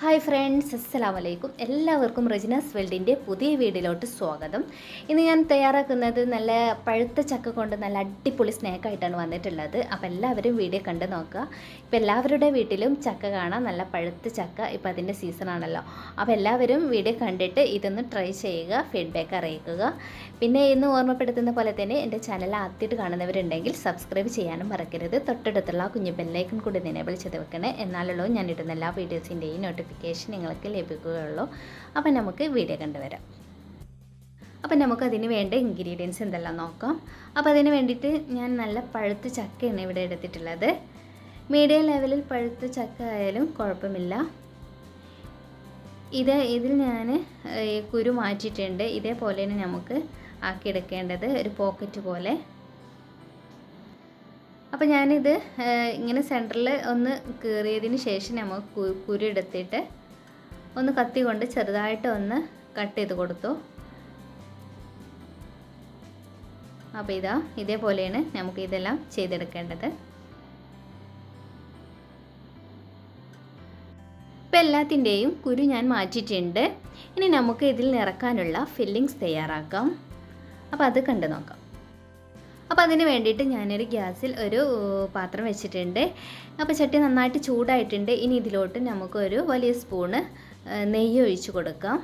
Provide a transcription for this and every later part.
Hi friends, അസ്സലാമു അലൈക്കും. എല്ലാവർക്കും റജ്നാസ് വേൾഡിൻ്റെ പുതിയ വീഡിയോയിലോട്ട് സ്വാഗതം. ഇന്ന് ഞാൻ തയ്യാറാക്കുന്നത് നല്ല പഴുത്ത ചക്ക കൊണ്ട് നല്ല അടിപൊളി സ്നാക്കായിട്ടാണ് വന്നിട്ടുള്ളത്. അപ്പോൾ എല്ലാവരും വീഡിയോ കണ്ട് നോക്കുക. ഇപ്പോൾ എല്ലാവരുടെ വീട്ടിലും ചക്ക കാണാം, നല്ല പഴുത്ത ചക്ക. ഇപ്പോൾ അതിൻ്റെ സീസണാണല്ലോ. അപ്പോൾ എല്ലാവരും വീഡിയോ കണ്ടിട്ട് ഇതൊന്ന് ട്രൈ ചെയ്യുക, ഫീഡ്ബാക്ക് അറിയിക്കുക. പിന്നെ ഇന്ന് ഓർമ്മപ്പെടുത്തുന്ന പോലെ തന്നെ എൻ്റെ ചാനൽ ആദ്യമായിട്ട് കാണുന്നവരുണ്ടെങ്കിൽ സബ്സ്ക്രൈബ് ചെയ്യാനും മറക്കരുത്. തൊട്ടടുത്തുള്ള കുഞ്ഞു ബെല്ലൈക്കൺ കൂടി എനേബിൾ ചെയ്ത് വെക്കണേ. എന്നാലുള്ളൂ ഞാൻ ഇടുന്ന എല്ലാ വീഡിയോസിൻ്റെയും നോട്ടിഫിക്കേഷൻ നിങ്ങൾക്ക് ലഭിക്കുകയുള്ളൂ. അപ്പം നമുക്ക് വീഡിയോ കണ്ടുവരാം. അപ്പം നമുക്കതിന് വേണ്ട ഇൻഗ്രീഡിയൻസ് എന്തെല്ലാം നോക്കാം. അപ്പോൾ അതിന് വേണ്ടിയിട്ട് ഞാൻ നല്ല പഴുത്ത ചക്കയാണ് ഇവിടെ എടുത്തിട്ടുള്ളത്. മീഡിയം ലെവലിൽ പഴുത്ത ചക്ക ആയാലും കുഴപ്പമില്ല. ഇതിൽ ഞാൻ കുരു മാറ്റിയിട്ടുണ്ട്. ഇതേപോലെയാണ് നമുക്ക് ആക്കിയെടുക്കേണ്ടത്, ഒരു പോക്കറ്റ് പോലെ. അപ്പോൾ ഞാനിത് ഇങ്ങനെ സെൻറ്ററിൽ ഒന്ന് കീറിയതിന് ശേഷം നമുക്ക് കുരു എടുത്തിട്ട് ഒന്ന് കത്തി കൊണ്ട് ചെറുതായിട്ട് ഒന്ന് കട്ട് ചെയ്ത് കൊടുത്തു. അപ്പോൾ ഇതേപോലെയാണ് നമുക്ക് ഇതെല്ലാം ചെയ്തെടുക്കേണ്ടത്. ഇപ്പോൾ എല്ലാത്തിൻ്റെയും കുരു ഞാൻ മാറ്റിയിട്ടുണ്ട്. ഇനി നമുക്ക് ഇതിൽ നിറക്കാനുള്ള ഫില്ലിങ്സ് തയ്യാറാക്കാം. അപ്പോൾ അത് കണ്ടു നോക്കാം. അപ്പോൾ അതിന് വേണ്ടിയിട്ട് ഞാനൊരു ഗ്യാസിൽ ഒരു പാത്രം വെച്ചിട്ടുണ്ട്. അപ്പോൾ ചട്ടി നന്നായിട്ട് ചൂടായിട്ടുണ്ട്. ഇനി ഇതിലോട്ട് നമുക്കൊരു വലിയ സ്പൂണ് നെയ്യ് ഒഴിച്ച് കൊടുക്കാം.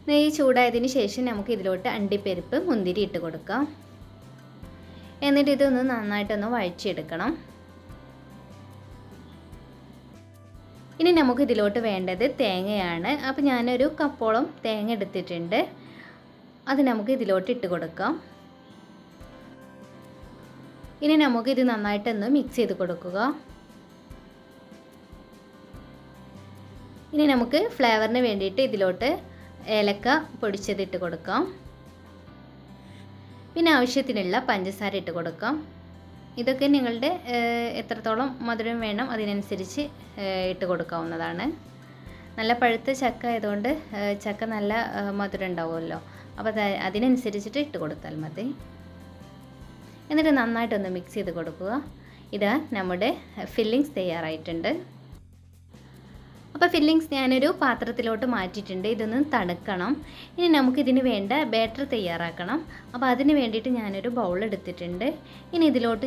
നെയ്യ് ചൂടായതിന് ശേഷം നമുക്ക് ഇതിലോട്ട് അണ്ടിപ്പരിപ്പ്, മുന്തിരി ഇട്ട് കൊടുക്കാം. എന്നിട്ട് ഇതൊന്ന് നന്നായിട്ടൊന്ന് വഴച്ചെടുക്കണം. ഇനി നമുക്ക് ഇതിലോട്ട് വേണ്ടത് തേങ്ങയാണ്. അപ്പോൾ ഞാനൊരു കപ്പോളം തേങ്ങ എടുത്തിട്ടുണ്ട്. അത് നമുക്ക് ഇതിലോട്ട് ഇട്ട് കൊടുക്കാം. ഇനി നമുക്കിത് നന്നായിട്ടൊന്ന് മിക്സ് ചെയ്ത് കൊടുക്കുക. ഇനി നമുക്ക് ഫ്ലേവറിന് വേണ്ടിയിട്ട് ഇതിലോട്ട് ഏലക്ക പൊടിച്ചതിട്ട് കൊടുക്കാം. പിന്നെ ആവശ്യത്തിനുള്ള പഞ്ചസാര ഇട്ട് കൊടുക്കാം. ഇതൊക്കെ നിങ്ങളുടെ എത്രത്തോളം മധുരം വേണം അതിനനുസരിച്ച് ഇട്ട് കൊടുക്കാവുന്നതാണ്. നല്ല പഴുത്ത ചക്ക ആയതുകൊണ്ട് ചക്ക നല്ല മധുരം ഉണ്ടാവുമല്ലോ. അപ്പോൾ അതിനനുസരിച്ചിട്ട് ഇട്ട് കൊടുത്താൽ മതി. എന്നിട്ട് നന്നായിട്ടൊന്ന് മിക്സ് ചെയ്ത് കൊടുക്കുക. ഇതാ നമ്മുടെ ഫില്ലിങ്സ് തയ്യാറായിട്ടുണ്ട്. അപ്പോൾ ഫില്ലിങ്സ് ഞാനൊരു പാത്രത്തിലോട്ട് മാറ്റിയിട്ടുണ്ട്. ഇതൊന്ന് തണുക്കണം. ഇനി നമുക്കിതിന് വേണ്ട ബാറ്റർ തയ്യാറാക്കണം. അപ്പോൾ അതിന് വേണ്ടിയിട്ട് ഞാനൊരു ബൗൾ എടുത്തിട്ടുണ്ട്. ഇനി ഇതിലോട്ട്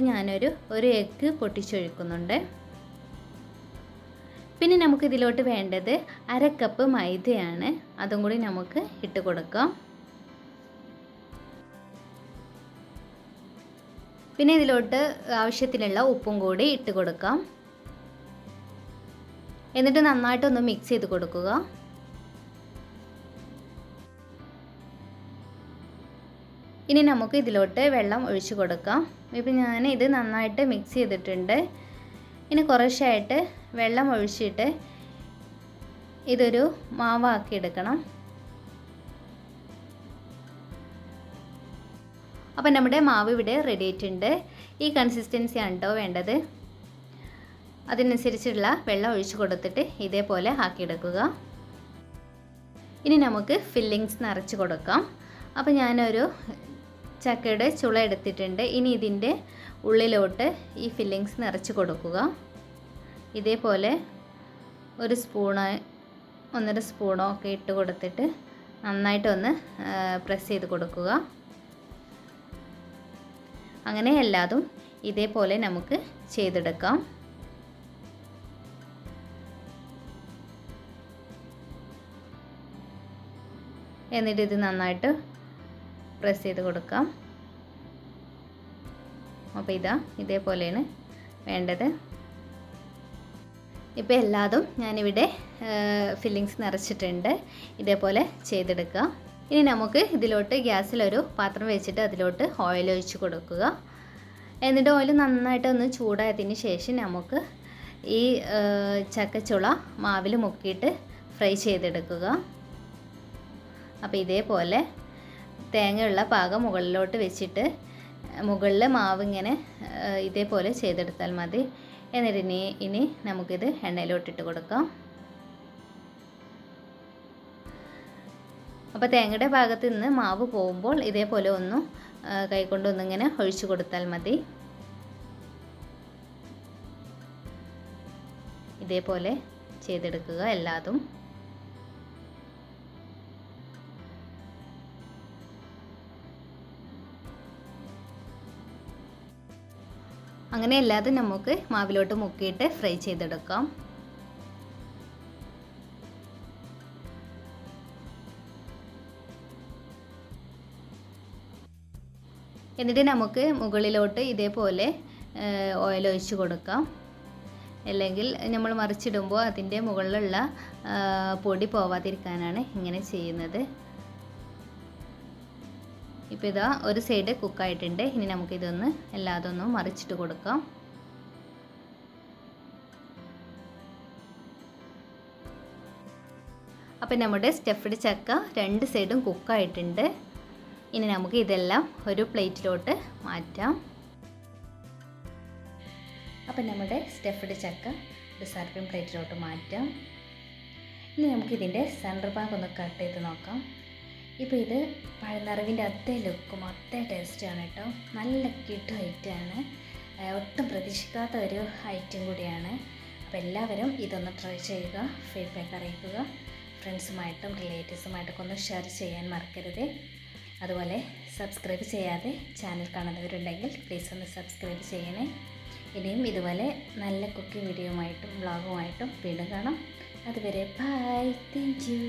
ഒരു എഗ്ഗ് പൊട്ടിച്ചൊഴിക്കുന്നുണ്ട്. പിന്നെ നമുക്കിതിലോട്ട് വേണ്ടത് 1/2 കപ്പ് മൈദയാണ്. അതും കൂടി നമുക്ക് ഇട്ട് കൊടുക്കാം. പിന്നെ ഇതിലോട്ട് ആവശ്യത്തിനുള്ള ഉപ്പും കൂടി ഇട്ട് കൊടുക്കാം. എന്നിട്ട് നന്നായിട്ടൊന്ന് മിക്സ് ചെയ്ത് കൊടുക്കുക. ഇനി നമുക്ക് ഇതിലോട്ട് വെള്ളം ഒഴിച്ച് കൊടുക്കാം. ഇപ്പം ഞാൻ ഇത് നന്നായിട്ട് മിക്സ് ചെയ്തിട്ടുണ്ട്. ഇനി കുറേശ്ശായിട്ട് വെള്ളം ഒഴിച്ചിട്ട് ഇതൊരു മാവാക്കി എടുക്കണം. അപ്പോൾ നമ്മുടെ മാവ് ഇവിടെ റെഡി ആയിട്ടുണ്ട്. ഈ കൺസിസ്റ്റൻസിയാണ് കേട്ടോ വേണ്ടത്. അതിനനുസരിച്ചുള്ള വെള്ളം ഒഴിച്ച് കൊടുത്തിട്ട് ഇതേപോലെ ആക്കിയെടുക്കുക. ഇനി നമുക്ക് ഫില്ലിങ്സ് നിറച്ച് കൊടുക്കാം. അപ്പോൾ ഞാനൊരു ചക്കയുടെ ചുള എടുത്തിട്ടുണ്ട്. ഇനി ഇതിൻ്റെ ഉള്ളിലോട്ട് ഈ ഫില്ലിങ്സ് നിറച്ച് കൊടുക്കുക. ഇതേപോലെ ഒരു സ്പൂണോ 1.5 സ്പൂണോ ഒക്കെ ഇട്ട് കൊടുത്തിട്ട് നന്നായിട്ടൊന്ന് പ്രസ് ചെയ്ത് കൊടുക്കുക. അങ്ങനെ എല്ലാതും ഇതേപോലെ നമുക്ക് ചെയ്തെടുക്കാം. എന്നിട്ട് ഇത് നന്നായിട്ട് പ്രസ് ചെയ്ത് കൊടുക്കാം. അപ്പോൾ ഇതേപോലെയാണ് വേണ്ടത്. ഇപ്പോൾ എല്ലാതും ഞാനിവിടെ ഫില്ലിങ്സ് നിറച്ചിട്ടുണ്ട്. ഇതേപോലെ ചെയ്തെടുക്കുക. ഇനി നമുക്ക് ഇതിലോട്ട് ഗ്യാസിലൊരു പാത്രം വെച്ചിട്ട് അതിലോട്ട് ഓയിൽ ഒഴിച്ച് കൊടുക്കുക. എന്നിട്ട് ഓയിൽ നന്നായിട്ടൊന്ന് ചൂടായതിന് ശേഷം നമുക്ക് ഈ ചക്കച്ചുള മാവിൽ മുക്കിയിട്ട് ഫ്രൈ ചെയ്തെടുക്കുക. അപ്പോൾ ഇതേപോലെ തേങ്ങയുള്ള പാകം മുകളിലോട്ട് വെച്ചിട്ട് മുകളിൽ മാവ് ഇങ്ങനെ ഇതേപോലെ ചെയ്തെടുത്താൽ മതി. എന്നിട്ട് ഇനി നമുക്കിത് എണ്ണയിലോട്ടിട്ട് കൊടുക്കാം. അപ്പോൾ തേങ്ങയുടെ ഭാഗത്ത് നിന്ന് മാവ് പോകുമ്പോൾ ഇതേപോലെ കൈകൊണ്ടൊന്നിങ്ങനെ ഒഴിച്ചു കൊടുത്താൽ മതി. ഇതേപോലെ ചെയ്തെടുക്കുക എല്ലാതും. അങ്ങനെ എല്ലാതും നമുക്ക് മാവിലോട്ട് മുക്കിയിട്ട് ഫ്രൈ ചെയ്തെടുക്കാം. എന്നിട്ട് നമുക്ക് മുകളിലോട്ട് ഇതേപോലെ ഓയിൽ ഒഴിച്ച് കൊടുക്കാം. അല്ലെങ്കിൽ നമ്മൾ മറിച്ചിടുമ്പോൾ അതിൻ്റെ മുകളിലുള്ള പൊടി പോവാതിരിക്കാനാണ് ഇങ്ങനെ ചെയ്യുന്നത്. ഇപ്പോൾ ഇതാ ഒരു സൈഡ് കുക്കായിട്ടുണ്ട്. ഇനി നമുക്കിതൊന്ന് എല്ലാതൊന്നും മറിച്ചിട്ട് കൊടുക്കാം. അപ്പോൾ നമ്മുടെ സ്റ്റഫ്ഡ് ചക്ക 2 സൈഡും കുക്കായിട്ടുണ്ട്. ഇനി നമുക്ക് ഇതെല്ലാം ഒരു പ്ലേറ്റിലോട്ട് മാറ്റാം. അപ്പം നമ്മുടെ സ്റ്റഫ്ഡ് ചക്ക ഒരു സർവിങ് പ്ലേറ്റിലോട്ട് മാറ്റാം. ഇനി നമുക്കിതിൻ്റെ സെൻറ്റർ ഭാഗം ഒന്ന് കട്ട് ചെയ്ത് നോക്കാം. ഇപ്പോൾ ഇത് പഴനിറവിൻ്റെ അതേ ലുക്കും അതേ ടേസ്റ്റാണ് കേട്ടോ. നല്ല കിട്ടു ഐറ്റമാണ്. ഒട്ടും പ്രതീക്ഷിക്കാത്ത ഒരു ഐറ്റം കൂടിയാണ്. അപ്പോൾ എല്ലാവരും ഇതൊന്ന് ട്രൈ ചെയ്യുക, ഫീഡ്ബാക്ക് അറിയിക്കുക. ഫ്രണ്ട്സുമായിട്ടും റിലേറ്റീവ്സുമായിട്ടൊക്കെ ഒന്ന് ഷെയർ ചെയ്യാൻ മറക്കരുത്. അതുപോലെ സബ്സ്ക്രൈബ് ചെയ്യാതെ ചാനൽ കാണുന്നവരുണ്ടെങ്കിൽ പ്ലീസ് ഒന്ന് സബ്സ്ക്രൈബ് ചെയ്യണേ. ഇനിയും ഇതുപോലെ നല്ല കുക്കിംഗ് വീഡിയോയുമായിട്ടും വ്ളോഗുമായിട്ടും വീണ്ടും കാണാം. അതുവരെ ബൈ, താങ്ക് യു.